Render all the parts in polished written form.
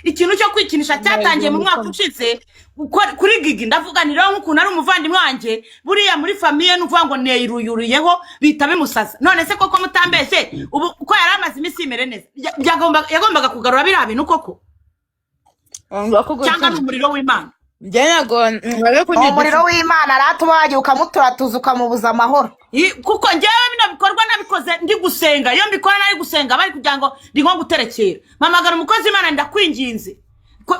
ikintu cyo kwikinisha cyatangiye mu mwaka ucitse kuri Gigi ndavuga ni rero nk'ukuntu ari umuvandimwe wanjye buriya muri famiye n'uvuga ngo neyuruyuriyeho bita bimusaza none se koko mutambeshye ubu uko yari amaze iminsi imere neza yagombaga kugarura biriya bintu koko cyangwa n'umuriro w'Imana umuriro w'Imana aratubagiye ukamuturatuza ukamubuza amahoro kuko njyewe bino bikorwa nabikoze ndi gusenga iyo mbikora nari gusenga bari kugira ngo ndi nko guterekera mpamagara umukozi w'Imana ndakwinginze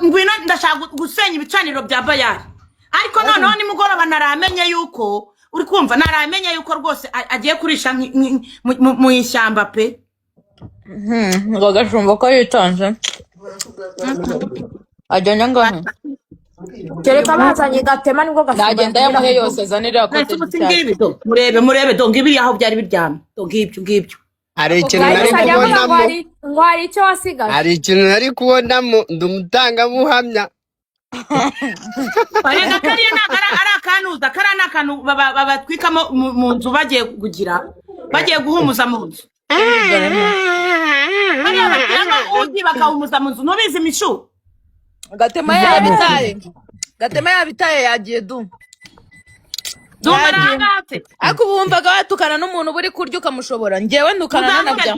ngwino ndashaka gusenya ibicaniro bya Bayali ariko noneho nimugoroba naramenye yuko uri kumva naramenye yuko rwose agiye kurisha mu ishyamba pe ngo gashumba ko yitonze ajyanye ngaho kereka bazanye gatema nibwo gashumba nagenda yamuhe yose zanira kote murebe do ngibi aho byari biryamye do ngibyo hari ikintu nari kubonamo ngo hari icyo wasigaje hari ikintu nari kubonamo ndumutangabuhamya Barega kariya nagara arakanuza karana kanu babatwikamo mu nzu bagiye guhumuza mu nzu bariya bakiyama ugi bakahumuza mu nzu ntubizi Michu gatema yabitaye yagiye Dumbarangate ako bumvaga batukana n'umuntu buri kurya ukamushobora ngewe ndukana nabyo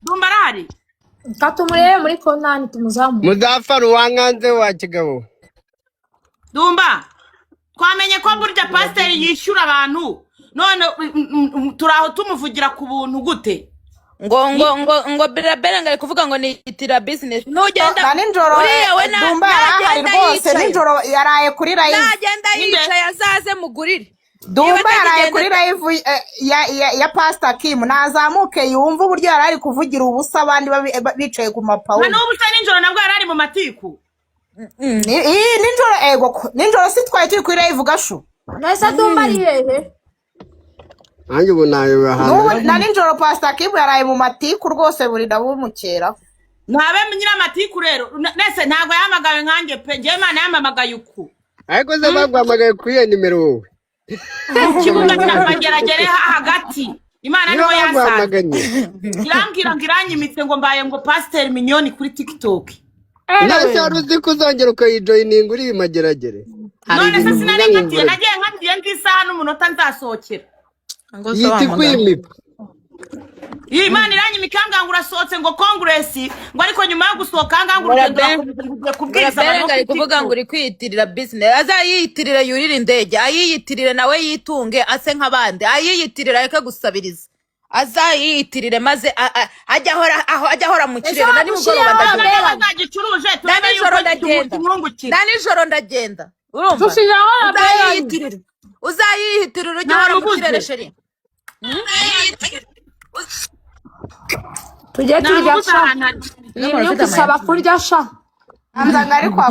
Dumbarari katumureye muri konani tumuzamu mudafaru wanganze wa kigabo Dumba twamenye ko burya pastor yishyura abantu none turaho tumuvugira ku buntu gute ngo berabere ngari kuvuga ngo ni itira business nugenda ninjoro Dumba hari rwose ninjoro yaraye kuri live nagenda yicaye azaze mugurire Dumba yaraye kuri live ya Pastor Kim nazamuke yumva uburyo yarari kuvugira ubusa abandi bicaye ku mapawu n'ubu se ninjoro nabwo yarari mu matiku ninjoro si twaye turi kuri live gashu nese Dumba ari hehe nanjye ubu nayo bahana na ninjoro Pastor Kim yaraye mu matiku rwose buri ndabumukera ntabe nyira matiku rero nese ntago yamagawe nkanjye pe ngiye Imana yamamagaye uku ariko se bagwamagaye kuri iyo nimero wowe kibuga cy'amageragere hagati Imana niyo yasanze irambwira ngo iranyimitse ngo mbaye ngo Pastor Mignoni kuri TikTok nase waruzi kuzongera ukayijoyininga uri mageragere none se sinarengatiye nagiye nkambiye ngisaha n'umunota nzasohokera yiti kwimipa Imana iranyimika ngo urasohotse ngo congress ngo ariko nyuma yo gusohoka ngo urugendo kubwiriza abantu ngari kuvuga ngo uri kwiyitirira business azayiyitirira yurira indege ayiyitirire nawe yitunge ase nk'abandi ayiyitirira reka gusabiriza azayiyitirire maze ajya ahora mu kirere nani mugoroba ndagicuruje nijoro ndagenda urumva uzayiyitirira ujya ahora mu kirere sheri tujye turya sha niyo gusaba kurya sha Anzanga ari kwa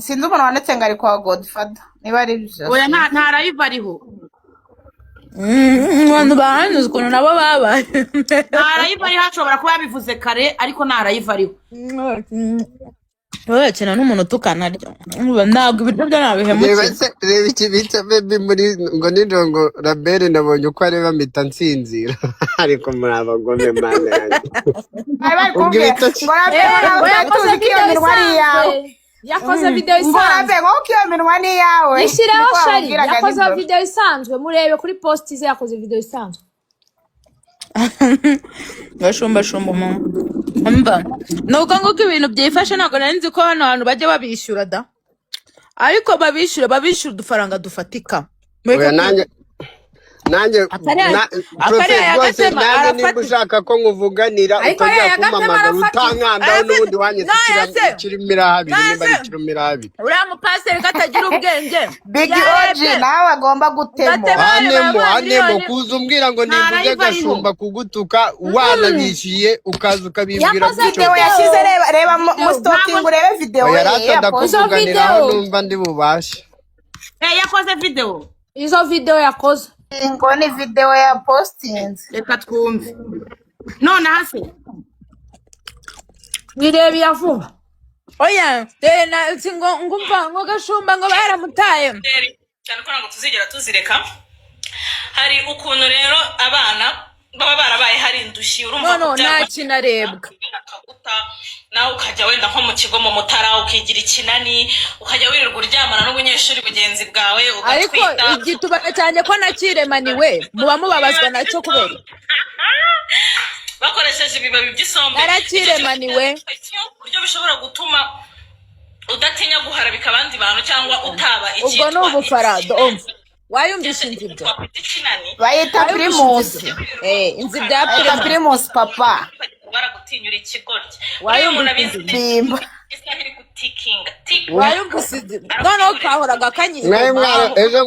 sinzi umuntu wanditse ngo ari kwa Godfather niba ari byo oya nta live ariho abantu bahanze ukuntu nabo babaye nta live ariho ashobora kuba yabivuze kare ariko nta live ariho oya cyane n'umuntu utukana ryo ntabwo ibiryo byo nabihemutse reba ikibitse baby muri ngo nijoro ngo Rabere nabonye uko areba mpita nsinzira ariko muri abagome mana yanjye yakoze video isanzwe yishyireho shari yakoze video isanzwe murebe kuri post ze yakoze video isanzwe gashumba umuntu mba nuko nguko ibintu byifashe ntabwo nari nzi ko hano hantu bajya babishyura da ariko babishyura udufaranga dufatika nanjye rwose nanjye niba ushaka ko nkuvuganira utajya kumamagara utankandaho n'ubundi wanyise kirumira habiri niba ari kirumira habiri uriya mupasiteri katagira ubwenge Big OG nawe agomba gutema anemo kuza umbwira ngo nimbuze gashumba kugutuka wanabishyuye ukaza ukabibwira video yashyize reba mu stalking urebe video ye yaratakuvuganiraho numva ndi bubashe yakoze video izo video yakoze ngo ni video ya posting reka twumve none hasi birebe yavuba oya singo ngumva ngo gashumba ngo baramutaye cyane ko ntabwo tuzigera tuzireka hari ukuntu rero abana baba barabaye hari indushyi urumva no nta kinarebwa nawe ukajya wenda nko mu kigo mu Mutara ukigira ikinani ukajya wirirwa uryamana n'ubunyeshuri bugenzi bwawe ariko igituba cyane ko nakiremaniwe muba mubabazwa nacyo kubera bakoresheje ibibabi by'isombe narakiremaniwe buryo bishobora gutuma udatinya guharabika abandi bantu cyangwa utaba ubwo ni ubufarado wayumvisha inzibyo bayita primus inzibyo primus papa baragutinyura ikigoryi wayumvisha bimba wayumvisha noneho kahoraga kanyiza ejo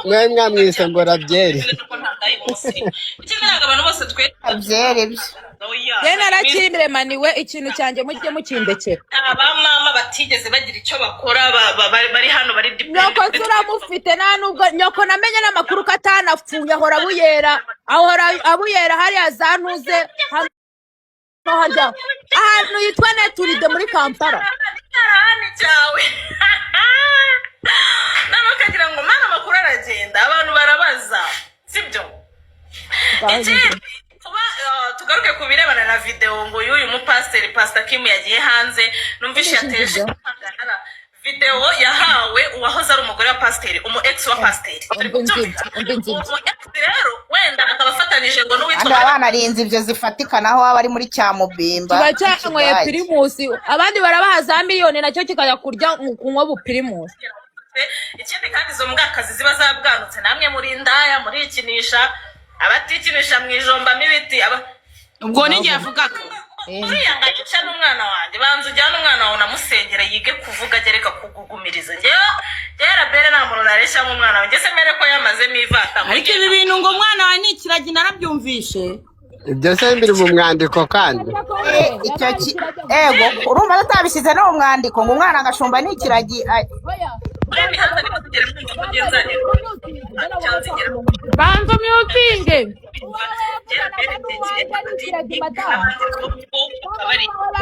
mwari mwamwise ngo rabyeri abantu bose byere byo ye narakiremaniwe ikintu cyanjye mujye mukindekera abamama batigeze bagira icyo bakora bari hano bari nyoko turamufite nta nubwo nyoko namenye n'amakuru ko atanapfuye ahora abuyera hariya zantuze ahantu yitwa Neturide muri Kampala nano ukagira ngo mana amakuru aragenda abantu barabaza sibyo tugaruke ku birebana na video ngo y'uyu mupasiteri Pastor Kim yagiye hanze numvishe yateje video yahawe uwahoze ari umugore wa pasiteri ex wa pasiteri rero wenda akaba afatanije ngo n'uwitwa abana arinze ibyo zifatikana aho aba ari muri Cyamubimba tubacyanyweye Primus abandi barabaha za miliyoni nacyo kikajya kurya kunywa bu Primus ikindi kandi izo mbwakazi ziba zabwanutse namwe muri indaya muri ikinisha abatikinisha mu ijombamo ibiti ubwo n'igihe avugaga uriya ngayica n'umwana wanjye banza ujyane umwana wawe unamusengera yige kuvuga agereka kugugumiriza njyewe bere nta muntu nareshyamo umwana wawe ngese mbere ko yamazemo ivata ariko ibi bintu ngo umwana wawe ni ikiragi narabyumvishe ibyo se biri mu mwandiko kandi ego urumva atabishyize no mu mwandiko ngo umwana agashumba ni ikiragi banza myutinge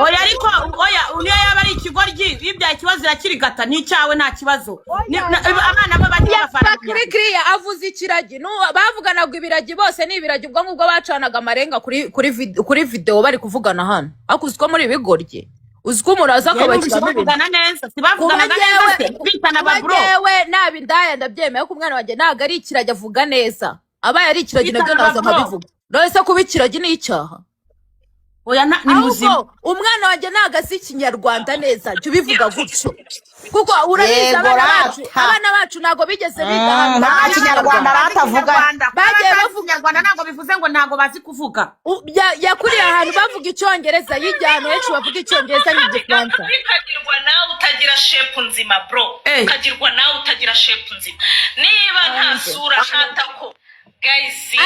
oya ariko niyo yaba ari ikigoryi bibyaye ikibazo irakirigata n'icyawe nta kibazo abana b'abanyafana kiriya avuze ikiragi bavuganaga ibiragi bose ni ibiragi ubwo ngubwo bacanaga amarenga kuri video bari kuvugana hano ariko uziko muri ibigoryi uziko muraza akabakira bavugana neza sibavuganaga neza bitana babro yewe nabindaya ndabyemeye ko umwana wanjye naga ari ikiragi avuga neza abaye ari ikiragi nabyo naza nkabivuga none se kuba ikiragi ni icyaha oya ni muzima umwana wanjye naga si ikinyarwanda neza cyo bivuga gutyo kuko urabiza abana bacu nago bigeze biga nta kinyarwanda ratavuga bagiye bavuga ikinyarwanda nago bivuze ngo nago bazi kuvuga yakuriye ahantu bavuga icyongereza y'ijyano henshi bavuga icyongereza n'igifaransa ukagirwa nawe utagira shepu nzima bro ukagirwa nawe utagira shepu nzima niba nta sura hatako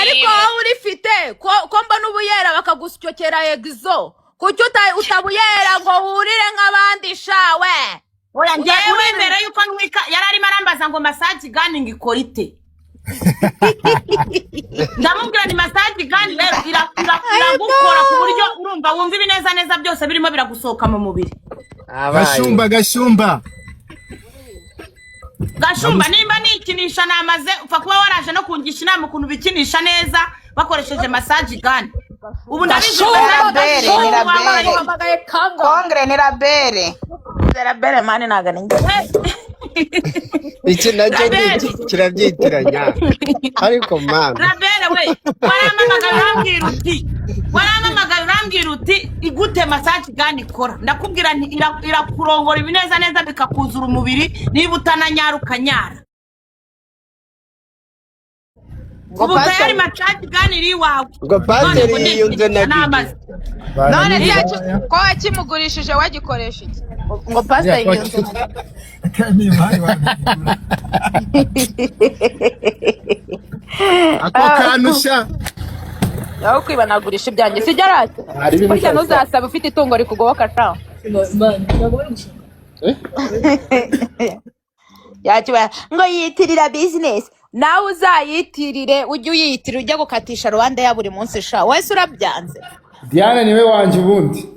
ariko wowe urifite ko mbona ubuyera bakagusyokera egizo kuki utabuyera ngo wurire nk'abandi shawe oya njyewe mbere yuko nwika yari arimo arambaza ngo massage gunning ikora ite ndamubwira ni massage gun rero iragukora ku buryo urumva wumva ibineza byose birimo biragusohoka mu mubiri gashumba nimba nikinisha namaze upfa kuba waraje no kungisha inama ukuntu bikinisha neza bakoresheje massage gun ubu ndabizi kongre ni rabere mani naga ninjye iki nacyo kirabyitiranya ariko mama rabere we waramamagara urambwira uti igute massage gun ikora ndakubwira nti irakurongora ibineza bikakuzura umubiri niba utananyaruka nyara ubu tayari massage gun iri iwawe ngo pasiteri yiyunze na bibi none ko wakimugurishije wagikoresha iki ngo pasiteri yiyunze ako kanusha yaho kwibanagurisha ibyanjye sijya rate burya ntuzasaba ufite itungo rikugoboka sha yakiba ngo yitirira business nawe uzayitirire ujye uyiyitirira ujya gukatisha Rwanda ya buri munsi sha wese urabyanze Diana niwe wanje ubundi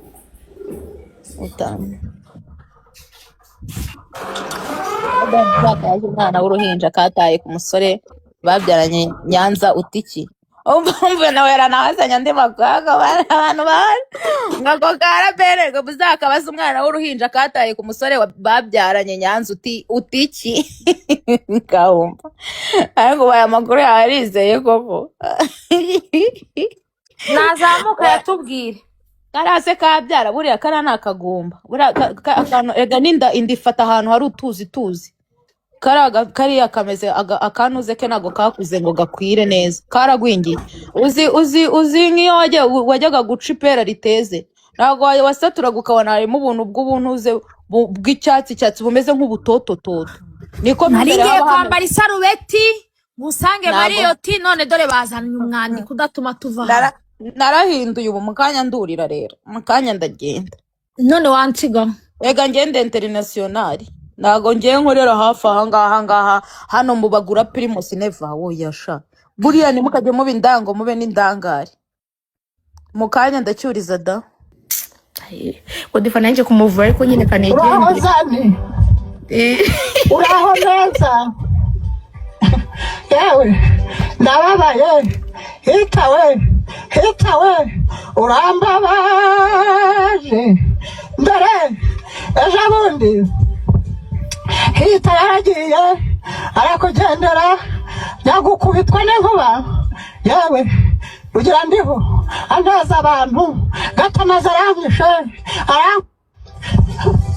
umwana w'uruhinja kataye ku musore babyaranye Nyanza utiki umva nawe yaranahazanye andi makwaga abantu bahari ngako karabere ngo buzakabaza umwana w'uruhinja kataye ku musore babyaranye Nyanza utiki kahumva ariko baya makuru yarizeye koko nazamuka yatubwire karase kabyara buriya kana nakagumba buriya akantu ega ninda indifata ahantu hari utuzi kariya kameze akanuze ke nago kakuze ngo gakwire neza karagwingiye uzi nk'iyo wajyaga guca ipera riteze ntabwo wasatura gukabona harimo ubuntu bw'ubuntuze bw'icyatsi bumeze nk'ubutotototo niko narigiye kwambara isarubeti musange Mariyoti none dore bazanye umwandiko udatuma tuva narahinduye ubu mukanya ndurira rero mukanya ndagenda none wansiga ega ngende international nago ngiye nkorera hafi ahangaha hano mubagura Primus Neva woyasha buriya ni mukajye mube indango mube n'indangare mukanya ndacyuriza da ko difana nje kumuvura ariko nyine kanegende uraho neza yewe ndababaye hitawe urambabaje mbere ejo bundi hita yaragiye arakugendera nyagukubitwa n'inkuba yewe ugira ndiho andaza abantu gatanaza aranyishe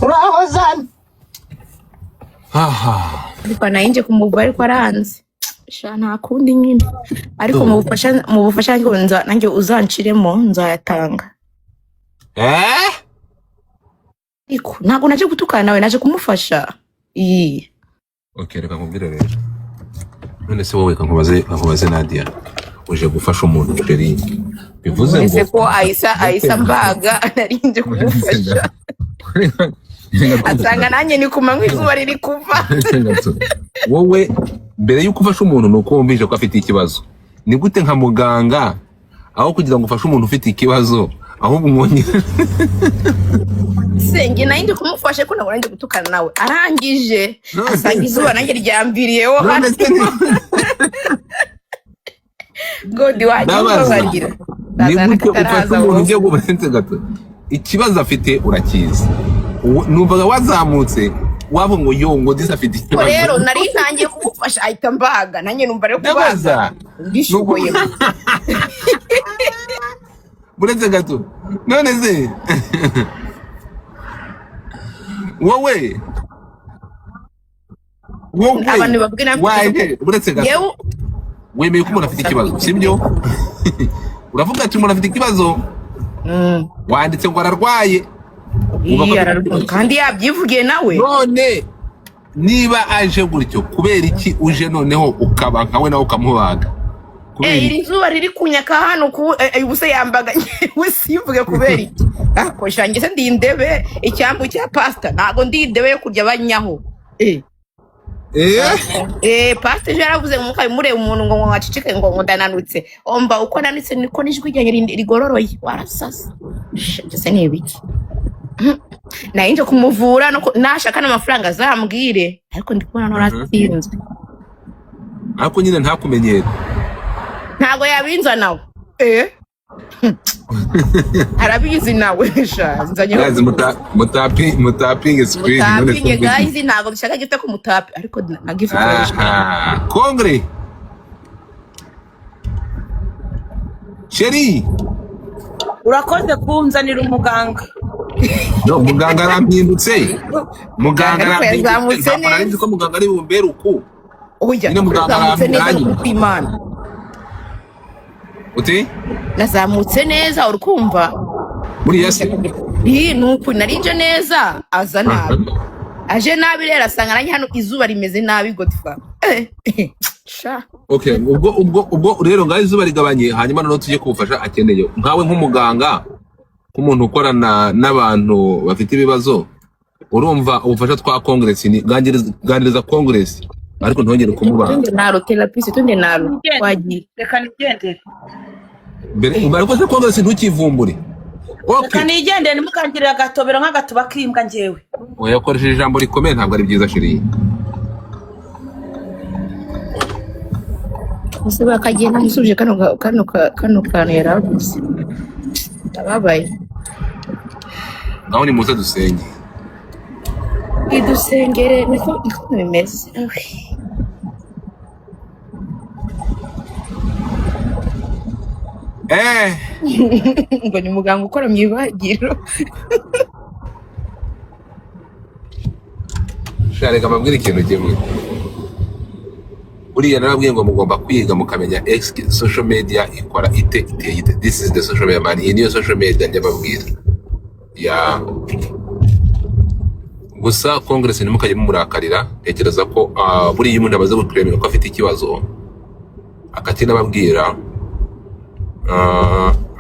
urahozana ariko nayinje kumuvura ariko aranze sha nta kundi nyine ariko mu bufasha nanjye uzanciremo nzayatanga ariko ntabwo naje gutukana nawe naje kumufasha Okay, reka nkubwire rero none se wowe kankubaze Nadia uje gufasha umuntu Sheri bivuze ngo ese ko Aisa mbaga narinje kumufasha asanga nanjye ni kumanywa izuba riri kuva wowe mbere yuko ufasha umuntu nuko wumvije ko afite ikibazo ni gute nka muganga aho kugira ngo ufashe umuntu ufite ikibazo ahubwo umwongera senge nayindi kumufashe ko nabwo nanjye gutukana nawe arangije asanga izuba nanjye ryambiriyeho hasi godi wagira ni gute ufashe umuntu ugiye gubenze gato ikibazo afite urakiza numvaga wazamutse wabo ngo yongo disafite ikibazo rero nari ntangiye kumufasha ahita mbaga nanjye numva rero kubaza ndishoboye buretse gato none se wowe abantu babwira buretse gato wemeye ko umuntu afite ikibazo sibyo uravuga ati umuntu afite ikibazo wanditse ngo ararwaye kandi yabyivugiye nawe none niba aje gutyo kubera iki uje noneho ukaba nkawe nawe ukamubaga iri zuba riri kunyaka hano ubuse yambaga we sivuge kubera iki akoshangize ndi indebe icyambu cya pasta nago ndi indebe yo kurya banyaho pasta je yaravuze ngo mukabimure umuntu ngo ngacicike ngo ndananutse omba uko nanitse niko nijwi ryanjye rigororoye warasasa se nebiki nayinje kumuvura no nashaka n'amafaranga azambwire ariko ndikubona noratsinzwe ariko nyine ntakumenyere ntago yabinza nawe arabizi nawe sha nzanye mutapinge screen mutapinge guys ntago bishaka gite ko mutapi ariko nagifuza kongre Sheri urakoze kunzanira umuganga no muganga arampindutse muganga yazamutse neza ko muganga ari bumbere uku oya yazamutse neza kwimana uti nazamutse neza urukumva muri yase nuko narije neza aza nabi aje nabi rero asanga nanjye hano izuba rimeze nabi Godfa sha okay ubwo rero ngaho izuba rigabanye hanyuma none tujye kubufasha akeneye nkawe nk'umuganga k'umuntu ukorana n'abantu bafite ibibazo urumva ubufasha twa congress ni ganiriza congress ariko ntongere kumubana naro therapist tunde naro wagiye reka nigendere ariko se congress ntukivumbure reka nigendere nimukangirira agatobero nk'agatuba kimbwa njyewe yakoresheje ijambo rikomeye ntabwo ari byiza Sheri ese bakagenda musubije kano kantu yaravuze ababaye naho ni muze dusenge idusengere niko bimeze ngo ni muganga ukora mu ibagiro shareka mabwira ikintu kimwe buriya narabwiye ngo mugomba kwiga mukamenya social media ikora ite. This is the social media man. Iyi niyo social media ndababwira ya gusa Congress nimukajye mumurakarira. Tekereza ko buriya umuntu amaze gukremera ko afite ikibazo akati nababwira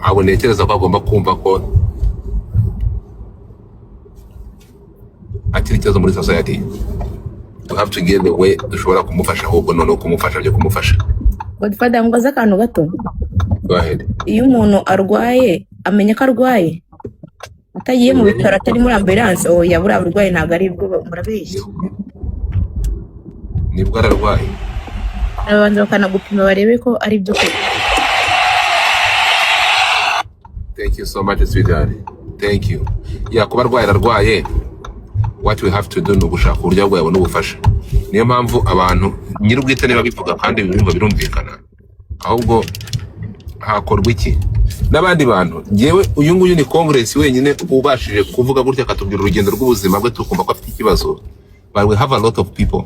abo nekereza ko agomba kumva ko akiri ikibazo muri society. We have to get the way dushobora kumufasha ahubwo none kumufasha byo kumufasha. Godfather mugaza akantu gato. Go ahead. Iyo umuntu arwaye amenya ko arwaye atagiye mu bitaro atari muri ambulance yabura aburwaye ntago ari bwo murabeshya. Nibwo ararwaye. Abanza bakanagupima barebe ko ari byo koko. Thank you so much sweetheart. Thank you. Kuba arwaye what we have to do no gushaka uburyo bwawe n'ubufasha. Niyo mpamvu abantu nyir'ubwite niba bivuga kandi bimwe birumvikana. Ahubwo hakorwa iki n'abandi bantu. Ngewe uyu nguyu ni Congress wenyine ubashije kuvuga gutya akatubwira urugendo rw'ubuzima bwe tukumva ko afite ikibazo. But we have a lot of people.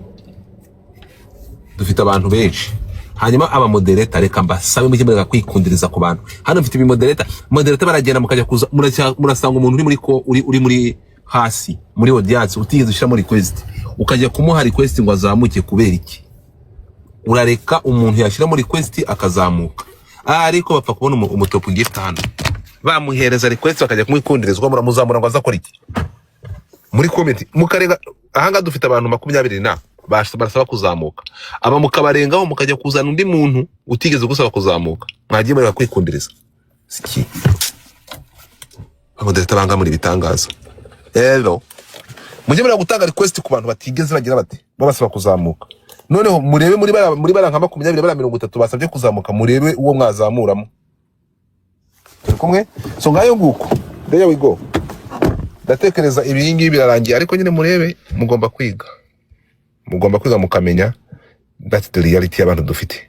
Dufite abantu benshi. Hanyuma aba moderator reka mbasabe mujye mureka kwikundiriza ku bantu. Hano mfite ibi moderator baragenda mukajya kuza murasanga umuntu uri muri hasi muri audience utigeze ushiramo request ukajya kumuha request ngo azamuke kubera iki. Urareka umuntu yashiramo request akazamuka ariko bapfa kubona umutopu gift hano bamuhereza request bakajya kumwikundirizwa muramuzamura ngo azakora iki muri comment mukarega. Ahanga dufite abantu 20 na barasaba kuzamuka aba mukabarengaho mukajya kuzana undi muntu utigeze gusaba kuzamuka. Mwagiye muri kwikundiriza siki abodeta banga muri bitangazo. Hello mujye muri gutanga request ku bantu batigeze bagira bate babasaba kuzamuka. Noneho murebe muri bara nka 20 bara 30 basabye kuzamuka murebe uwo mwazamuramo kumwe. So ngayo nguko there we go. Ndatekereza ibingi birarangiye ariko nyine murebe mugomba kwiga mukamenya that's the reality abantu dufite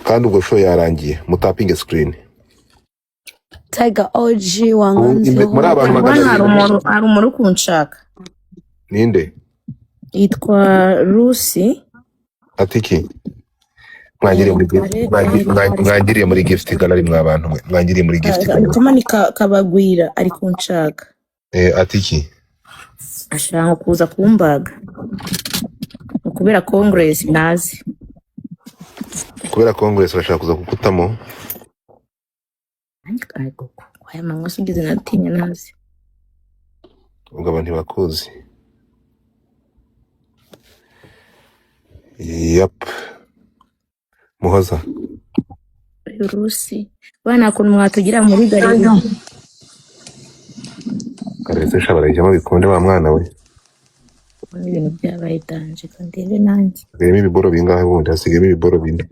kandi ubwo show yarangiye mutapinge screen. Tiger OG wanganzeho muri abantu hari umuntu kunshaka. Ninde? Yitwa Rusi. Atiki mwangiriye muri gift gallery mwabantu mwe mwangiriye muri gift gallery kabagwira ari kunshaka. Atiki ashaka kuza kumbaga kubera Congress nazi. Kubera Congress bashaka kuza kukutamo. Ariko kwaya mangwa singize natinya nazi. Ubwo abantu bakuzi. Yep. Muhoza. Rusi. Bana kuntu mwatugira muri gari. Karetse shabara ijamo bikonde wa mwana we. Ibintu byabaye danje kandi nanjye. Gemi ibiboro bingahe bundi hasigemo ibiboro bine.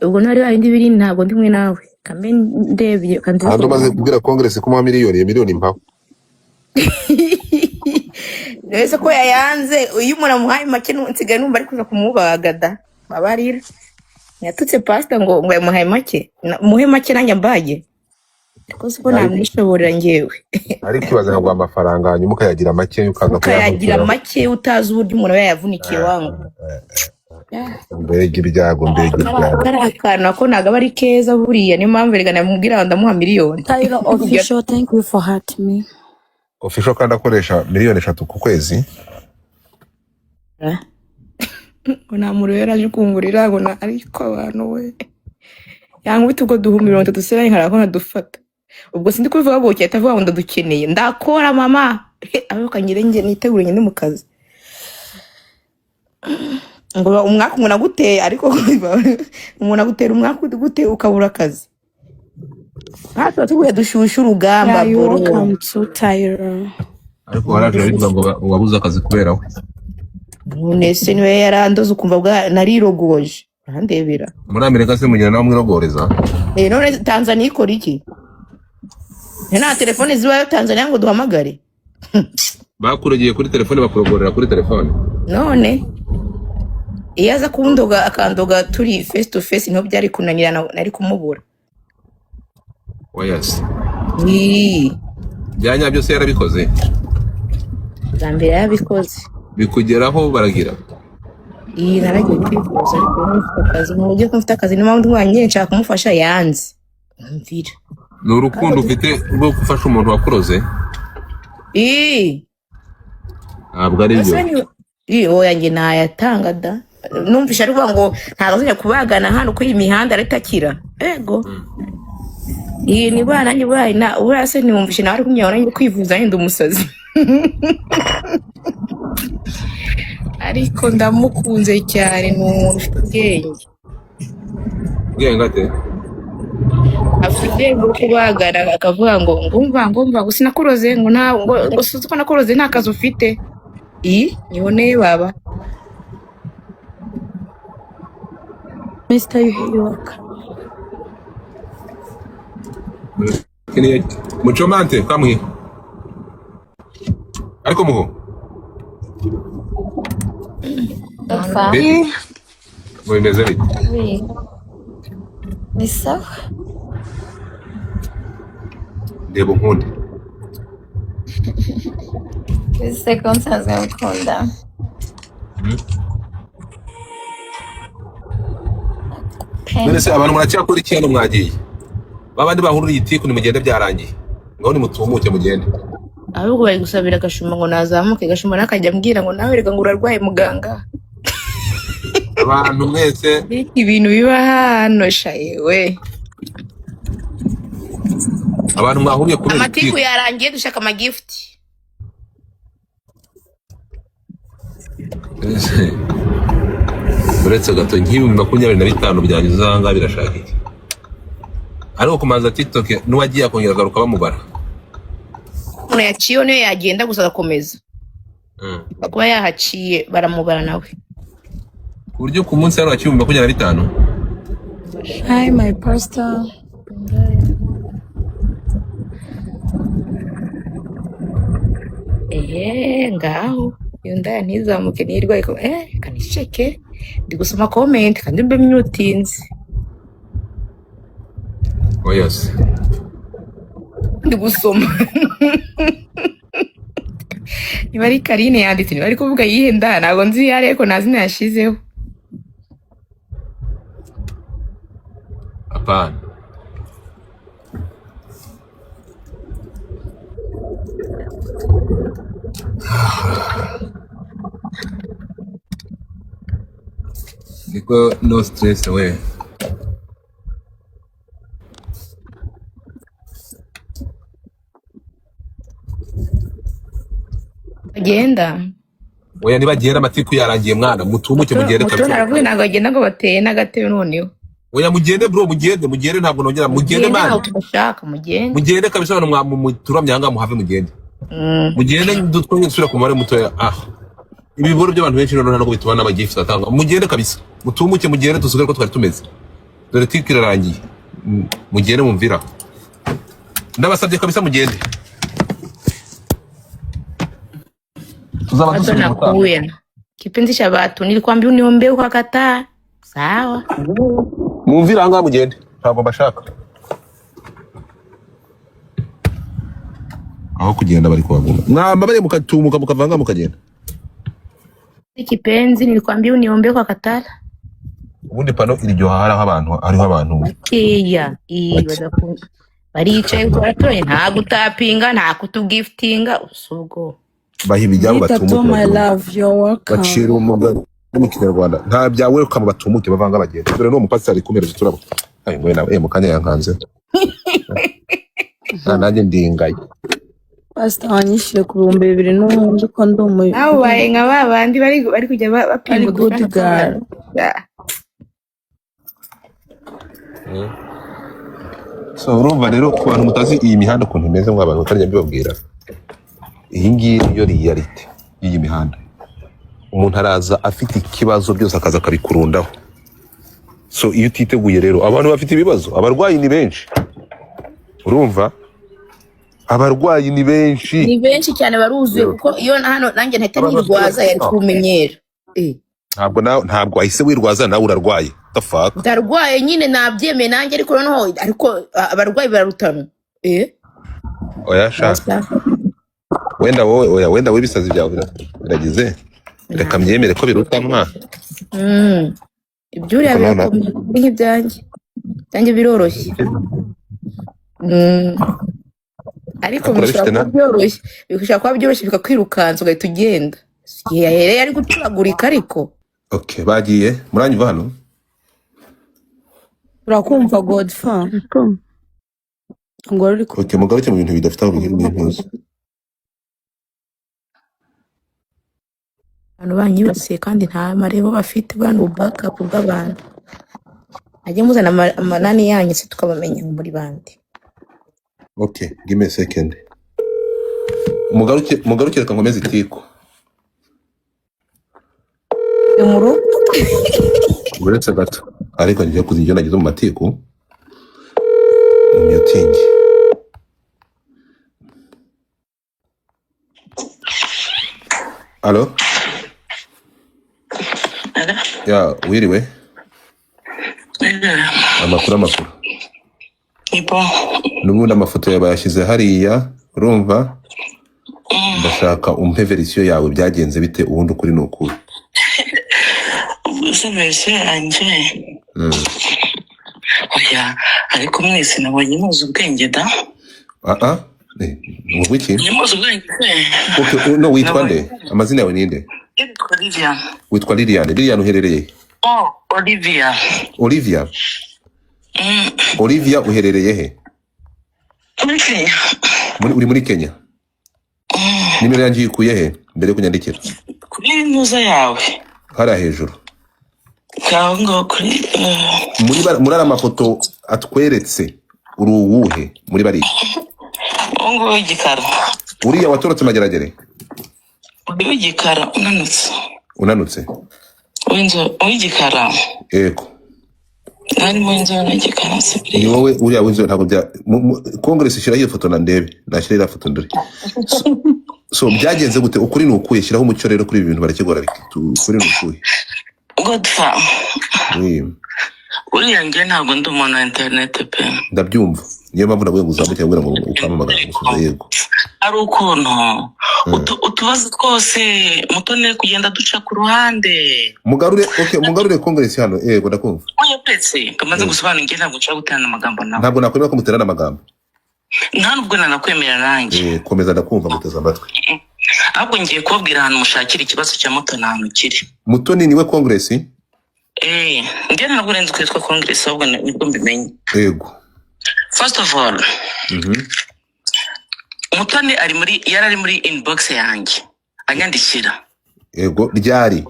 Ubwo nari babindi biri ntago ndimwe nawe. Kambe ndebye kandi. Hando maze kubwira Congress ko miliyoni mpaho. Nese ko yayanze uyu umuntu amuhaye make nsigaye numva ari kuza kumubagada babarira. Yatutse pastor ngo yamuhaye make. Muhe make nanjye mbage. Ko siko namwishoborera ngewe. Ari kibaza ngo amafaranga hanyuma ukayagira make ukayagira make utazi uburyo umuntu yayavunikiye wangu. Mbege ibyago. Karakana ko naga bari keza buriya ni mpamvu regana mubwira ndamuha miliyoni. Tiger official, thank you for hurt me. Official kandi akoresha miliyoni 3 ku kwezi. Ona murera aje kungurira ngo na ariko abantu we. Yangu bitugo duhumira 3 dusera nkara ko nadufata. Ubwo sindi kuvuga ngo cyata vuga ngo ndadukeneye. Ndakora mama. Abo kanyire nge niteguranye ndi mu kazi. Ngo umwaka nguna guteye ariko umuntu agutera umwaka gute ukabura akazi. Hato tuguye dushusha urugamba bro. Welcome to Tyra. Ariko waraje bivuga ngo wabuze akazi kubera we. nese niwe yarandoze ukumva bwa narirogoje arandebera. Muri Amerika se mugira nawe mwirogoreza? None Tanzania ikora iki? Nta telefone zibayo Tanzania ngo duhamagare. Bakuregeye kuri telefone bakurogorera kuri telefone. None iyo aza kundoga akandoga turi face to face niho byari kunanirana nari kumubura. Yes. Byanya byose yarabikoze. Zambere yabikoze. Bikugeraho baragira. Naragiye kwifuza ariko mfite akazi mu buryo ko mfite akazi niyo mpamvu mwanye nshaka kumufasha yanze. Mvira. Ni urukundo ufite rwo gufasha umuntu wakuroze? Ntabwo ari byo. Oya njye nayatanga da. Numvisha ari ngo ntagazanya kubagana hano kuri imihanda aritakira. Ego. Ni bana ni bana urase nimumvishe nawe ari kumyabona ngiye kwivuza yenda umusazi. Ariko ndamukunze cyane n'umuntu ufite ubwenge. Ubwenge ate? Afite bwo kubagara akavuga ngo ngumva gusa nakuroze ngo nta ngo suzi ko nakuroze nta kazi ufite. Niboneye baba. Mr. York. Muchomante kamwe. Ariko muho. Bimeze bite? Ni sawa. Ndeba nkunde. Ese ko nsanzwe mukunda. Mbese abantu muracyakora iki hano mwagiye? Babandi bahururiye itiku ni mugende byarangiye. Ngaho ni mutumuke mugende. Ahubwo bari gusabira Gashuma ngo nazamuke Gashuma nakajya mbwira ngo nawe rega ngo urarwaye muganga. Abantu mwese ibintu biba hano shayewe. Abantu mwahuriye kuri amatiku yarangiye dushaka ama gift. Uretse gato nk'ibihumbi 25 byanyuzanga birashaka iki? Ariko kumanza TikTok n'uwagiye akongera garuka bamubara. Umuntu yaciye niyo yagenda gusa agakomeza. Kuba yahaciye baramubara nawe. Ku buryo ku munsi hano hakiri 25. Hi my pastor. Ngaho yunda ntizamuke nirwaye ko kanisheke ndi gusoma comment kandi mbe myutinze. Yes. Ndi gusoma. Niba ari Karine yanditse niba ari kuvuga yihenda ntabwo nzi ariko nazina yashizeho. Apana. Niko no stress we. Agenda. Oya nibagenda amatiku yarangiye mwana mutumuke mugende kabisa. Muto naravuye nago agenda ngo bateye nagatebe noneho. Oya mugende bro mugende ntabwo nongera mugende man. Mugende kabisa abantu muturamye hanga muhave mugende. Mugende dutwenge dusubira ku mare muto ibiboro by'abantu benshi none ntabwo bitubana ama gifts atanga. Mugende kabisa mutumuke mugende dusubire ko twari tumeze. Dore tiku irarangiye. Mugende mumvira. Ndabasabye kabisa mugende. Watu nakuya. Kipenzi cha watu nilikwambia uniombe ukakataa. Sawa. Mumvira hanga mugende. Ntabwo bashaka. Aho kugenda bari kwaguma. Mwambabare mukatumuka mukavanga mukagenda. Kipenzi nilikwambia uniombe ukakataa. Ubundi pano iryo hariho abantu. Keya. Badakunda. Baricaye kwatoye nta gutapinga nta kutugiftinga usugo. Bahibijyabo batumuke. Bacira umugabo mu Kinyarwanda. Nta bya welcome batumuke bavanga bagenda. Dore no mupasiteri kumereza turabo. Ayi ngoye nawe mukanya yankanze. Nanjye ndingaye. Pastor wanyishije ku 2000 n'ubundi ko ndumuye. Abo baye nka babandi bari kujya bapima good girl. So urumva rero ku bantu mutazi iyi mihanda ukuntu imeze mw'abantu batarya mbibabwira. Iyi ngiyi yo reality iyi mihanda. umuntu araza afite ikibazo byose akaza akabikurundaho. So iyo utiteguye rero abantu bafite ibibazo, abarwayi ni benshi, urumva abarwayi ni benshi cyane baruzuye kuko iyo hano nanjye ntahita nirwaza yari kumenyera. Ntabwo ahise wirwaza nawe urarwaye. The fuck? Ndarwaye nyine nabyemeye nanjye ariko abarwayi bararutana. Oya sha. Wenda wowe bisazi byawe biragize. Reka myemere ko birutanwa. Ibyo uriya birakomeye byanjye biroroshye. Ariko bishobora kuba byoroshye bikakwirukansa ugahita ugenda. Yahereye ari guturagurika ariko. Okay, bagiye muranyumva hano? Urakumva Godfa? Ngo ariko. Okay, mugaruke mu bintu bidafite aho bihera n'impuzu. Abantu banyibasiye kandi nta marebo bafite bano backup bw'abantu. Ajye muzana amanani yanyu se tukabamenya muri bandi. Okay, give me a second. Mugaruke reka nkomeze itiko. Umuru? Uretse gato. Ariko ngiye kuzinjye nagize mu matiko. Mutingi. Allo? Ya, wiriwe? Amakuru. Ipo. Nubundi amafoto yabayashyize hariya, urumva? Ndashaka umpe verisiyo yawe byagenze bite ubundi ukuri n'ukuri. Ubuse verisiyo yanjye. Oya, ariko mwese nabonye muzi ubwenge da. Wiki? Muzi ubwenge se. Okay, no witwa nde? Amazina yawe ni nde? Olivia. Witwa Liliane. Liliane uherereye? Olivia. Olivia? Olivia uherereye he? Muri Kenya. Uri muri Kenya? Nimero yanjye ikuye he? Mbere kunyandikira. Kuri muza yawe. Hara hejuru. Kaongo kuri. Muri ara mafoto atweretse uri uwuhe muri bari? Ongo igikara. Uriya watorotse Mageragere? Uri igikara unanutse. Wenzo igikara. Yego. Nari mwenzo n'igikara se. Ni wowe uriya wenzo ntabwo bya Congress ishira iyo foto na ndebe. Nashyira foto ndore. So byagenze gute ukuri n'ukuye shiraho umucyo rero kuri ibi bintu barakegora kuri n'ukuye. Godfa. Oui. Uriya nge ntabwo ndi umuntu wa internet pe. Ndabyumva. Niyo mpamvu nawe nguzamuke ngo ukamamagara umusozi yego. Ari ukuntu utubazo twose Mutoni kugenda duca ku ruhande. Mugarure Congress hano yego ndakumva. Oya petse kamaze gusobanura nge ntabwo nshaka guterana amagambo nawe. Ntabwo nakwemera ko muterana amagambo. Nta nubwo nanakwemera nanjye. Komeza ndakumva muteza amatwi. Ahubwo ngiye kubabwira ahantu mushakira ikibazo cya Mutoni ahantu kiri. Mutoni niwe Congress? Nge ntabwo renze kwitwa Congress ahubwo nibwo mbimenye. Yego. First of all, Mutoni yarari muri inbox yanjye anyandikira. Yego ryari?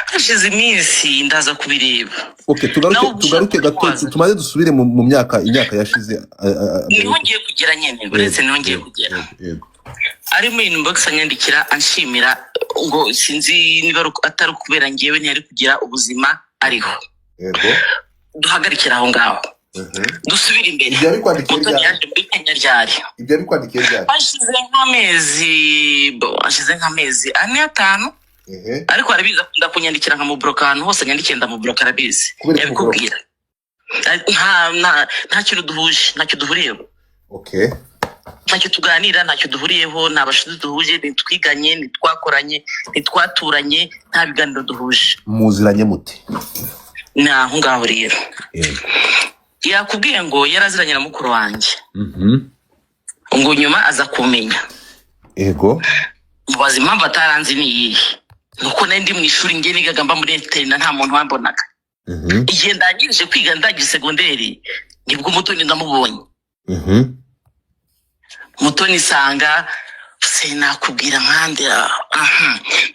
Hashize iminsi ndaza kubireba. Okay, tugaruke gato tumaze dusubire mu myaka yashize. Niho ngiye kugera nyene, uretse niho ngiye kugera. Yego. Ari muri inbox anyandikira anshimira ngo sinzi niba atari kubera ngiyewe ntiyari kugira ubuzima ariho. Yego. Duhagarikira aho ngaho. Dusubira imbere. Ibyo ari kwandikira ryari? Ibyo ari kwandikira ryari? Hashize nk'amezi 4-5. Ariko arabiza kunda kunyandikira nka mubroka ahantu hose nyandikiye ndamubroka arabizi. Yabikubwira. Nta kintu duhuje, ntacyo duhuriyeho. Okay. Ntacyo tuganira, ntacyo duhuriyeho, nta bashuti duhuje, ntitwiganye, ntitwakoranye, ntitwaturanye, nta biganiro duhuje. Muziranye muti? Naho ngaho rero. Yakubwiye ngo yaraziranye na mukuru wanjye. Ngo nyuma aza kumenya. Yego. Mubaza impamvu ataranzi ni iyihe. Nuko nari ndi mu ishuri nge nigaga mba muri internet nta muntu wambonaga. Igihe ndangirije kwiga ndagiye segonderi nibwo Mutoni ndamubonye. Mutoni sanga sinakubwira nkandira.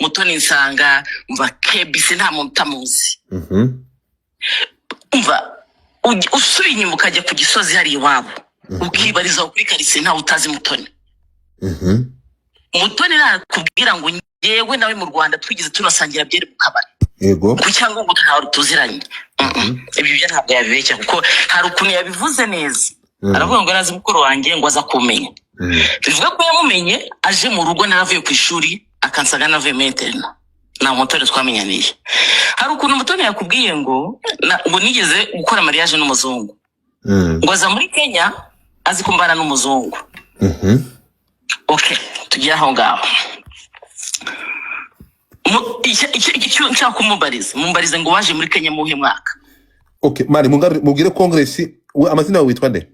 Mutoni nsanga mva kebise nta muntu tamuzi. Umva usubiye inyuma ukajya ku Gisozi hari iwabo ukibariza kuri Karise nta utazi Mutoni. Mutoni nakubwira ngo yewe nawe mu Rwanda twigize tunasangira byeri mu kabari yego ku cyangwa ngo ntawe tuziranye ibyo byo ntabwo yabibeshya kuko hari ukuntu yabivuze neza aravuga ngo arazi mukuru wanjye ngo aza kumenya bivuga ko yamumenye aje mu rugo naravuye ku ishuri akansaga navuye menterna na mutore twamenyaniye hari ukuntu mutone yakubwiye ngo nigeze gukora mariage n'umuzungu ngo aza muri Kenya azi kumbana n'umuzungu okay tugiye aho ngaho icyo nshaka kumumbarize ngo waje muri Kenya muhe mwaka okay mari mubwire congress amazina yawe witwa nde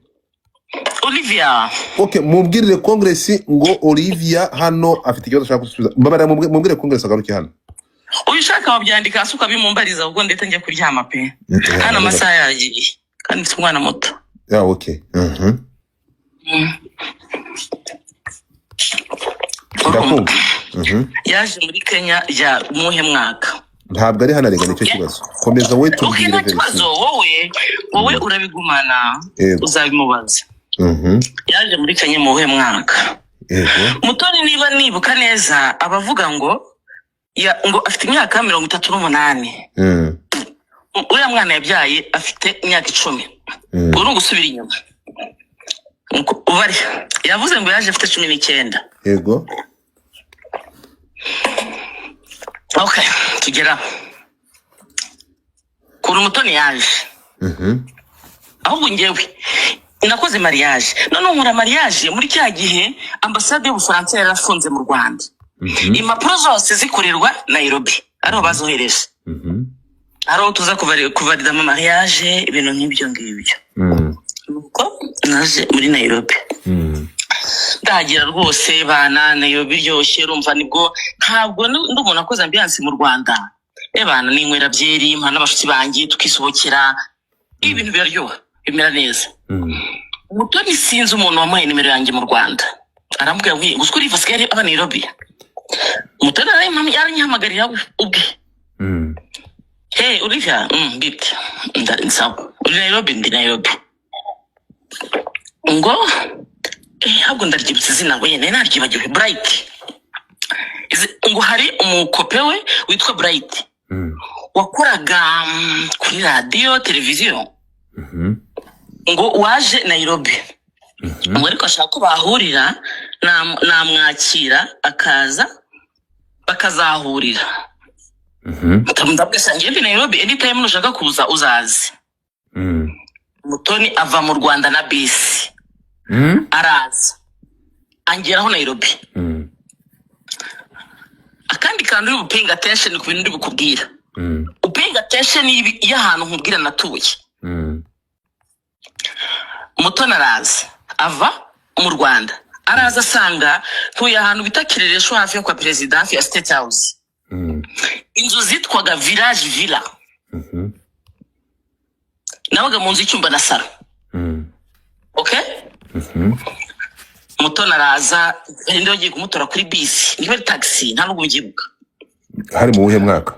Olivia okay mubwire congress ngo Olivia hano afite ikibazo ashaka gusubiza mbabara mubwire congress agaruke hano uyishaka wabyandika asuka bimumbariza ubwo ndetse njye kuryama pe hano amasaha yagiye kandi umwana muto okay yaje muri Kenya ya muhe mwaka ntabwo ari hano arega nicyo kibazo komeza we tubwire kibazo wowe urabigumana uzabimubaza yaje muri Kenya muhe mwaka mutoni niba nibuka neza abavuga ngo afite imyaka 38 uriya mwana yabyaye afite imyaka 10 uri gusubira inyuma ubari yavuze ngo yaje afite 19 yego okay tugera kuri mutoni yaje ahubwo ngewe nakoze mariage none nkora mariage muri cya gihe ambassade y'Ubufaransa yarafunze mu Rwanda impapuro zose zikorerwa Nairobi ariho bazohereje ariho tuza kuvalida mu mariage ibintu nk'ibyo ngibyo nuko naje muri Nairobi ndagira rwose bana Nairobi ryoshye urumva nibwo ntabwo ndumuna akoze ambiance mu Rwanda bana ninywera byeri mpana abashitsi bangi tukisobokera ibintu biraryoha bimera neza mutoni sinzi umuntu wamuhaye nimero yanjye mu Rwanda arambwira ngo uziko uri Vasquez aba Nairobi mutoni yaranyihamagariye ubwe hey Olivia bit ndasawa uri Nairobi ndi Nairobi ngo ahubwo ndaryibutse izina ngo yene naryibagiwe Bright ngo hari umukope we witwa Bright wakoraga kuri radio televiziyo ngo waje Nairobi ngo ariko ashaka ko bahurira namwakira akaza bakazahurira ndabwe sangiye ndi Nairobi anytime nushaka kuza uzazi mutoni ava mu Rwanda na bisi araza angeraho Nairobi akandi kantu uri gupinga attention ku bintu ndi bukubwira upinga attention y'ahantu nkubwira natuye mutoni araza ava mu Rwanda araza asanga ntuye ahantu bita Kireresho hafi yo kwa president hafi ya State House inzu zitwaga Village Villa nabaga mu nzu y'icyumba na saro okay mutoni araza ndi wagiye kumutora kuri bisi niba taxi nta nubwo mbyibuka hari mu buhe mwaka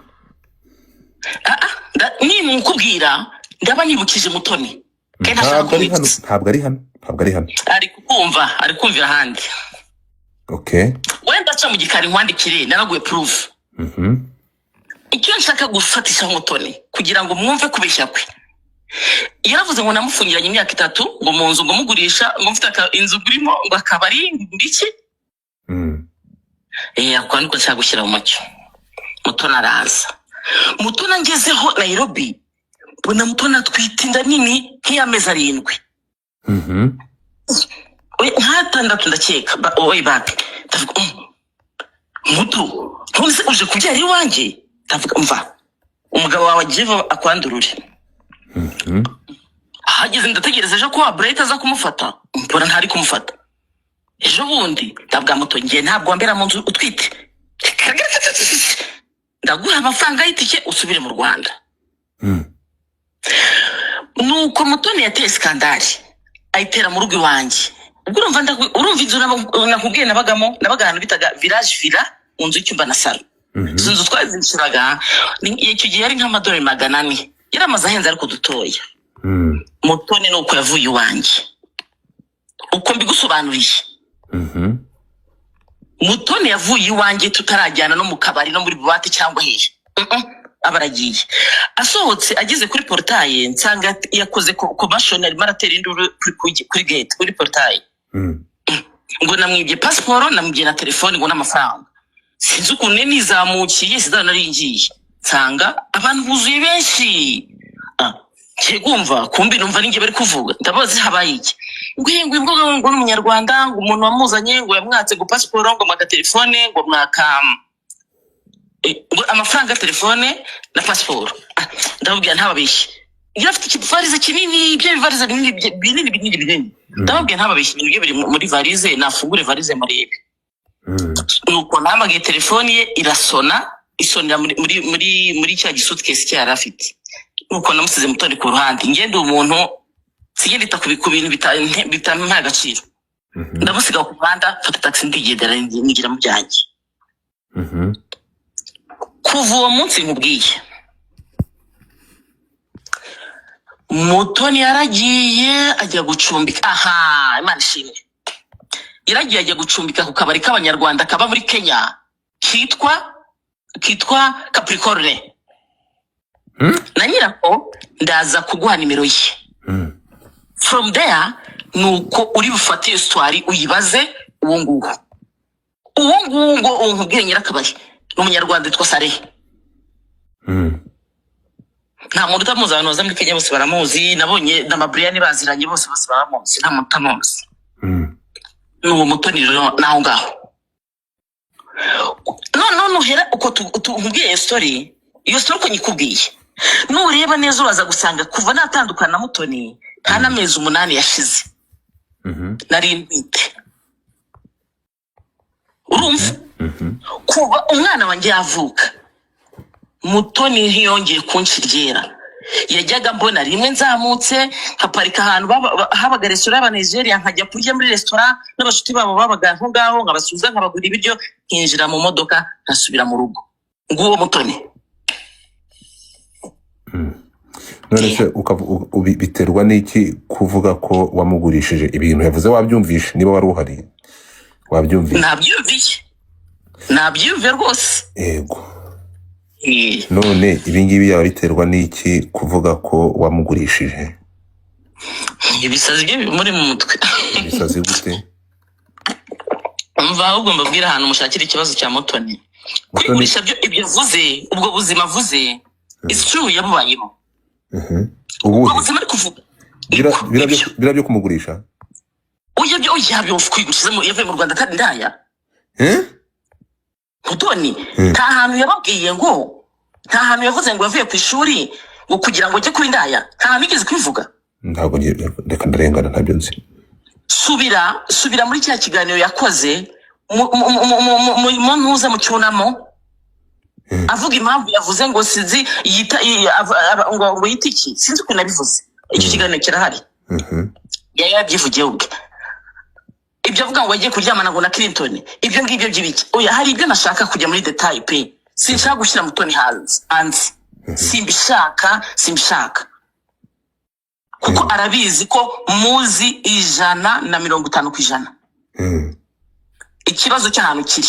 ni mukubwira ndaba nyibukije mutoni ntabwo ari hano ari kumvira ahandi okay wenda aca mu gikari nkwandikire naraguye proof icyo nshaka gufatisha mutoni kugira ngo mwumve kubeshya kwe yaravuze ngo namufungiranye imyaka 3 ngo mu nzu ngo mugurisha ngo mfite inzu gurimo ngo akabari ngiki akwandiko nshaka gushyira mu macyo mutoni araza mutoni ngezeho Nairobi bona mutoni atwitinda nini nk'iyameza 7 nkatandatu ndakeka oyi bapi ndavuga mutu ntuzi uje kubyara iwanjye ndavuga mva umugabo wawe agiye akwandurure hageze ndategereza ejo ko Bright aza kumufata mbona ntari kumufata ejo bundi ndabwa muto ngiye ntabwo ambera mu nzu utwite ndaguha amafaranga y'itike usubire mu Rwanda nuko mutoni yateye skandali ayitera mu rugo iwanjye ubwo urumva inzu nakubwiye nabaga ahantu bitaga Village Villa mu nzu y'icyumba na saro izo nzu twazishuraga icyo gihe yari nk'amadolari 400 yari amaze ahenze ariko dutoya mutoni nuko yavuye iwanjye uko mbigusobanuriye Mutoni yavuye iwanjye tutarajyana no mu kabari no muri buwate cyangwa hehe. Abaragiye asohotse ageze kuri portail nsanga yakoze commercial ari maratera induru kuri gate kuri portail. Ngo namwibye passport namubye na telefone ngo n'amafaranga. Sinzi ukuntu nizamukiye sizanaringiye. Nsanga abantu buzuye benshi. Kigumva kumbi numva ninge bari kuvuga ndabazi habaye iki. Ngo imboga ngo n'umunyarwanda ngo umuntu wamuzanye ngo yamwatse go passport ngo mwaka telefone ngo mwaka amafaranga telefone na passport. Ndababwira ntababeshye. Iyo afite ikivarize kinini ibyo bivarize binini. Ndababwira ntababeshye ibintu byo biri muri varize nafungure varize murebe. Nuko namagaye telefone ye irasona isonera muri cya suitcase cyari afite. Nuko namusize Mutoni ku ruhande. Ngende umuntu sigende ku bintu bitampa agaciro. Ndamusiga ku Rwanda fata taxi ndigedera nigira mu byanjye. Kuva uwo munsi nkubwiye Mutoni yaragiye ajya gucumbika. Imana ishimwe. Yaragiye ajya gucumbika ku kabari k'abanyarwanda kaba muri Kenya kitwa Capricorn. Na nyirako ndaza kuguha nimero ye. From there nuko uri bufate histoire uyibaze uwo nguwo. Nkubwiye nyirakabari n'umunyarwanda yitwa Sare. Nta muntu utamuzi, abantu baza muri Kenya bose baramuzi. Nabonye na Brian baziranye bose baramuzi. Nta muntu utamuzi. N'uwo Mutoni rero naho ngaho. No hera uko nkubwiye story. Iyo story ko nyikubwiye. Nureba neza uraza gusanga kuva natandukana na Mutoni nta n'amezi 8 yashize. Nari ntwite. Urumva? Kuva umwana wanjye yavuka Mutoni ntiyongeye kunshirgera. Yajyaga mbona rimwe nzamutse nkaparika ahantu habaga restaurant y'aba Nigeria nkajya kurya muri restaurant n'abashuti babo babaga aho ngaho nkabasubiza nkabagura ibiryo nkinjira mu modoka nkasubira mu rugo. Nguwo Mutoni. None se biterwa n'iki kuvuga ko wamugurishije ibintu yavuze? Wabyumvishe niba wari uhari? Wabyumvishe? Nabyumve rwose. Yego. None ibingibi yaba biterwa n'iki kuvuga ko wamugurishije? Ibisazi byo muri mu mutwe. Ibisazi gute? Umva ahubwo mbabwira ahantu mushakira ikibazo cya Mutoni. Kwigurisha byo ibyo vuze ubwo buzima vuze isi yabubayemo. Ubwo buzima ari kuvuga birabyo kumugurisha? Oya byo kwigurisha yavuye mu Rwanda kandi ndaya. Mutoni nta hantu yababwiye ngo nta hantu yavuze ngo yavuye ku ishuri ngo kugira ngo ajye kuri ndaya. Nta hantu yigeze kwivuga. Ntabwo reka ndarengana ntabyo nzi. Subira muri cya kiganiro yakoze mu ntuza mu cyunamo. Avuga impamvu yavuze ngo sinzi ngo yitiki sinzi uko nabivuze. Icyo kiganiro kirahari. Yabyivugiye ubwe. Ibyo avuga ngo agiye kuryamana ngo na Clinton ibyo ngibyo by'ibiki. Oya hari ibyo nashaka kujya muri detail pe. Sinshaka gushyira Mutoni hanze. Simbishaka. Kuko arabizi ko muzi 150%. Ikibazo cy'ahantu kiri.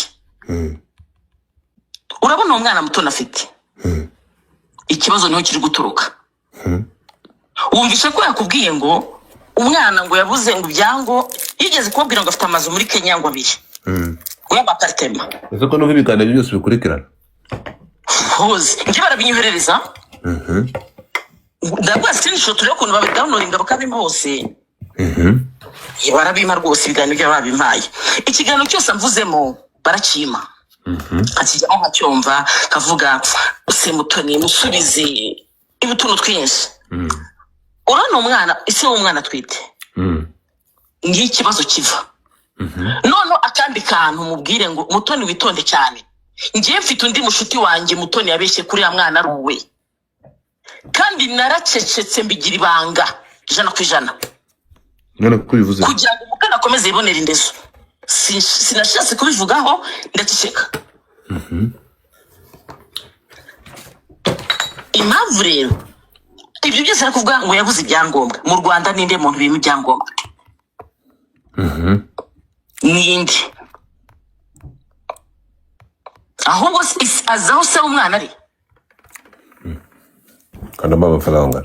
Urabona umwana Mutoni afite. Ikibazo niho kiri guturuka. Wumvishe ko yakubwiye ngo umwana ngo yabuze ngo byango yigeze kubabwira ngo afite amazu muri Kenya ngo abiri. Ngo apartment. Ese ko no ibiganiro byose bikurikirana? Hoze nje barabinyoherereza. Ndabwa screenshot rero kuntu babidownloadinga bakabimpa bose. Barabima rwose ibiganiro by'ababimpaye. Ikiganiro cyose mvuzemo barakima. Akijyaho nkacyumva kavuga use Mutoni musubize ibituntu twinshi. Urana umwana ise w'umwana twite. Ngi ikibazo kiva. None akandi kantu mubwire ngo Mutoni witonde cyane. Ngiye mfite undi mushuti wanjye Mutoni yabeshye kuri ya mwana ruwe. Kandi naracecetse mbigira ibanga 100%. None kubivuze kugira ngo umukana akomeze yibonera indezo. Sinashatse kubivugaho ndaceceka. Impamvu rero ibyo byose ari kuvuga ngo yabuze ibyangombwa mu Rwanda. Ninde muntu bimwe ibyangombwa? Ninde? ahubwo azaho se umwana ari kandi amafaranga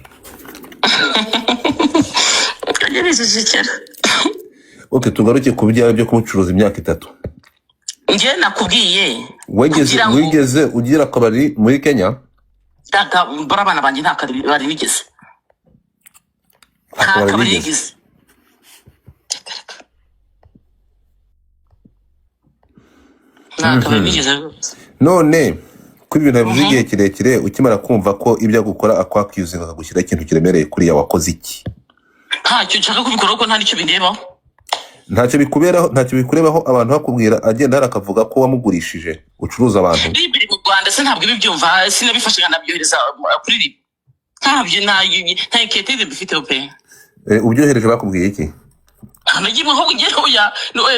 kagerejeje okay tugaruke ku byawe byo kumucuruza imyaka 3 ngiye nakubwiye wigeze ugira akabari muri Kenya daga barabana banje nta bari bigeze akabari bigeze none ko ibintu bivuze igihe kirekire ukimara kumva ko ibyo gukora akwakiuzinga akagushyira ikintu kiremereye kuri ya wakoze iki ntacyo nshaka kubikora ko nta nicyo bindebaho ntacyo bikurebaho abantu bakubwira agenda harakavuga ko wamugurishije ucuruza abantu bibiri mu Rwanda se ntabwo ibyumva sinabifashe nabyohereza kuri ribi ntabyo nta ikete bifite pe ubyohereje bakubwiye iki nagiye aho ugera oya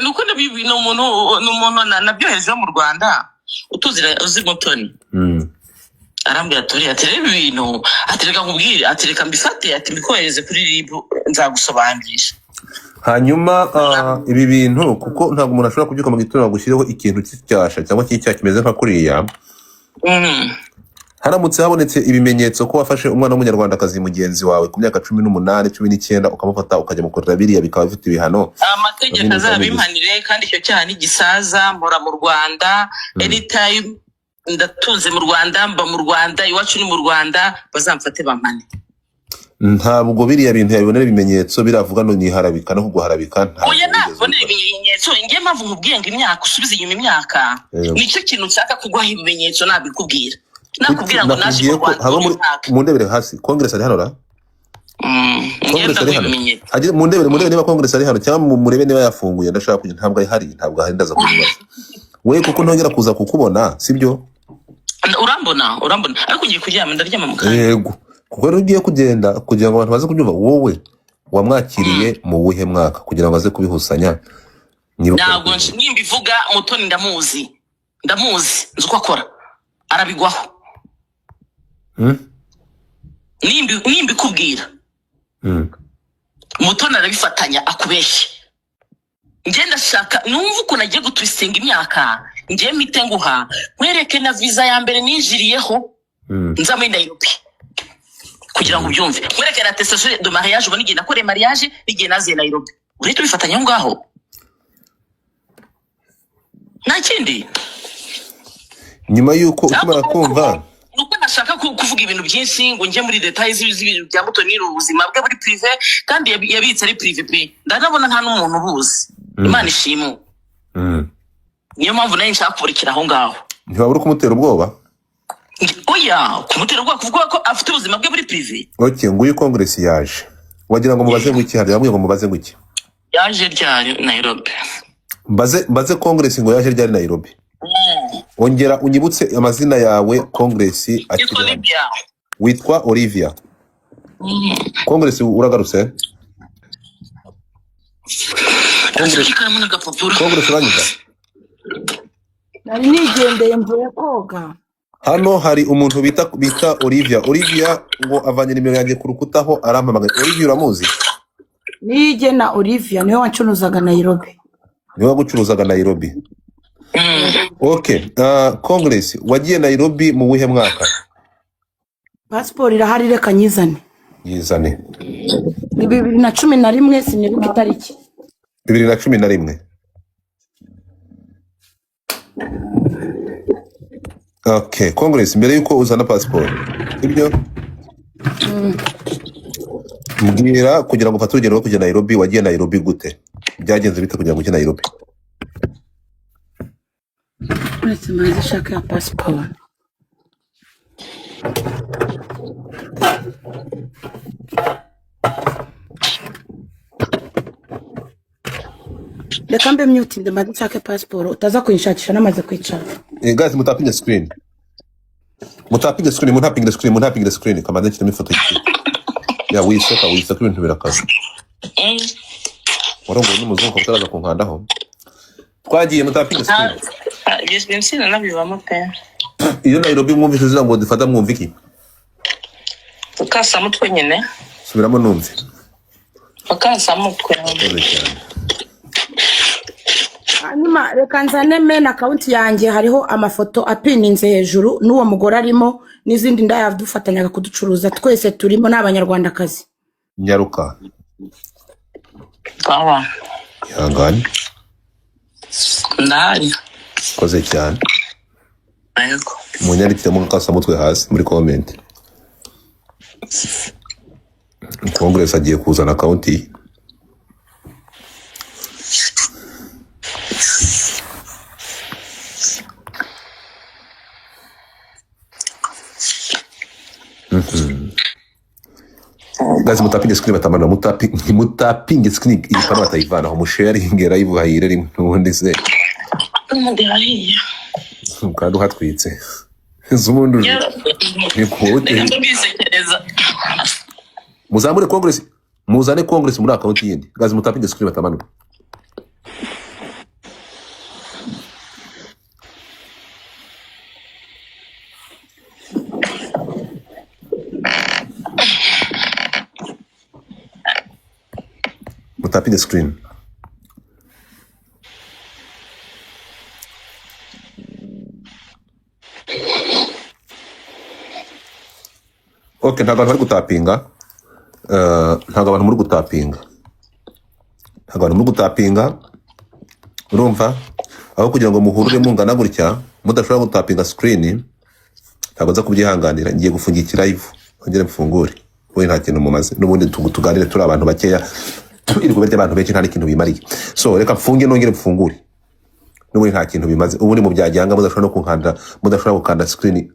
nuko nabibi no umuntu nabyohereje mu Rwanda utuzira uzi Mutoni arambwira ati reba ibintu atereka nkubwire atereka mbifate ati mbikohereze kuri ribu nzagusobangisha hanyuma ibi bintu kuko ntabwo umuntu ashobora kubyuka mu gitondo gushyiraho ikintu cy'icyasha cyangwa cy'icyaha kimeze nka kuriya haramutse habonetse ibimenyetso ko wafashe umwana w'umunyarwandakazi mugenzi wawe ku myaka 18 19 ukamufata ukajya mukorera biriya bikaba bifite ibihano amategeko azabimpanire kandi icyo cyaha ni gisaza mpora mu Rwanda anytime ndatuze mu Rwanda mba mu Rwanda iwacu ni mu Rwanda bazamfate bampane ntabwo biriya bintu yabibonera ibimenyetso biravuga no niharabika no kuguharabika oya nabonera ibimenyetso ngiye mpamvu nkubwiye imyaka usubize inyuma imyaka nicyo kintu nshaka kuguha ibimenyetso nabikubwira nakubwira ngo naje mu Rwanda mu ndebere hasi Congress ari hano ra Congress ari hano haje mu ndebere niba Congress ari hano cyangwa murebe niba yafunguye ndashaka kujya ntabwo ari hari ntabwo hari ndaza kubibaza we kuko ntongera kuza kukubona sibyo urambona ariko ngiye kuryama ndaryama mu kanya yego kuko rero ugiye kugenda kugira ngo abantu baze kubyumva wowe wamwakiriye mu wuhe mwaka kugira ngo aze kubihusanya ntabwo nimbivuga Mutoni ndamuzi nzi uko akora arabigwaho nimbikubwira Mutoni arabifatanya akubeshye ngenda shaka numva uko nagiye gutwisinga imyaka ngiye mite nguha nkwereke na visa ya mbere ninjiriyeho nza muri Nairobi kugira ngo ubyumve nkwereke na attestation de mariage ubona igihe nakore mariage igihe naziye Nairobi uretse bifatanya ngaho nta kindi nyuma yuko ukimara kumva nuko nashaka kuvuga ibintu byinshi ngo njye muri details z'ibintu bya Mutoni ubuzima bwe buri privé kandi yabitse ari privé pe ndanabona nta n'umuntu ubuzi Imana ishimu niyo mpamvu nayo nshaka kuburikira aho ngaho ntiwabura kumutera ubwoba oya kumutera ubwoba kuvuga ko afite ubuzima bwe buri privé okay nguyu Congress yaje wagira ngo mubaze ngo iki hari bamwe ngo mubaze ngo iki yaje ryari Nairobi baze Congress ngo yaje ryari Nairobi ongera unyibutse amazina yawe Congress akiri witwa Olivia Congress uragarutse Congress uranyuza nari nigendeye mvuye koga hano hari umuntu bita Olivia ngo avanye nimero yanjye ku rukuta aho arampamagaye Olivia uramuzi nigena Olivia niwe wancuruzaga Nairobi okay Congress wagiye Nairobi mu wihe mwaka passport irahari reka nyizane ni 2011 sinibuka itariki 2011 okay Congress mbere yuko uzana passport ibyo mbwira kugira ngo ufate urugendo rwo kujya Nairobi wagiye Nairobi gute byagenze bite kugira ngo ujye Nairobi uretse maze shaka ya passport reka mbe mute ndamaze nshake passport utaza kuyishakisha namaze kwicara guys mutapinga screen kamaze kirimo ifoto y'iki ya wiseka ibintu birakaza warongo n'umuzungu utaraza kunkandaho twagiye mutapinga screen yes bimsina nabibamo pe iyo Nairobi mwumvise zira ngo difata mwumva iki ukasa mutwe nyene subiramo numve ukasa mutwe hanyuma reka nzane main account yanjye hariho amafoto apininze hejuru n'uwo mugore arimo n'izindi ndaya dufatanyaga kuducuruza twese turimo n'abanyarwandakazi. Nyaruka. Sawa. Ihangane. Ndahari. Koze cyane. Yego. Munyandikire mu kasamutwe hasi muri comment. Congress agiye kuzana account ye. Guys, mutapinge screen batamana mutapinge screen ipana batayivana mu sharing live hayire rimwe nubundi se Umundi hariya. Kandi uhatwitse zumundu nikote muzamure Congress muzane Congress muri account yindi. Guys, mutapinge screen batamana tapping the screen. Okay, ntago bari gutapinga. Ntago abantu muri gutapinga. Ntago abantu muri gutapinga. Urumva? Aho kugira ngo muhurure mungana gutya, mudashobora gutapinga screen. Ntago nza kubyihanganira, ngiye gufungikira live. Ongere mfungure. Wowe nta kintu mumaze. Nubundi tuganire turi abantu bakeya. Iriko bete abantu benshi nta kintu bimariye. So reka mfunge nongere mfungure. Nubundi nta kintu bimaze. Ubundi mu byajyanga mudashobora no kunkanda, mudashobora gukanda screen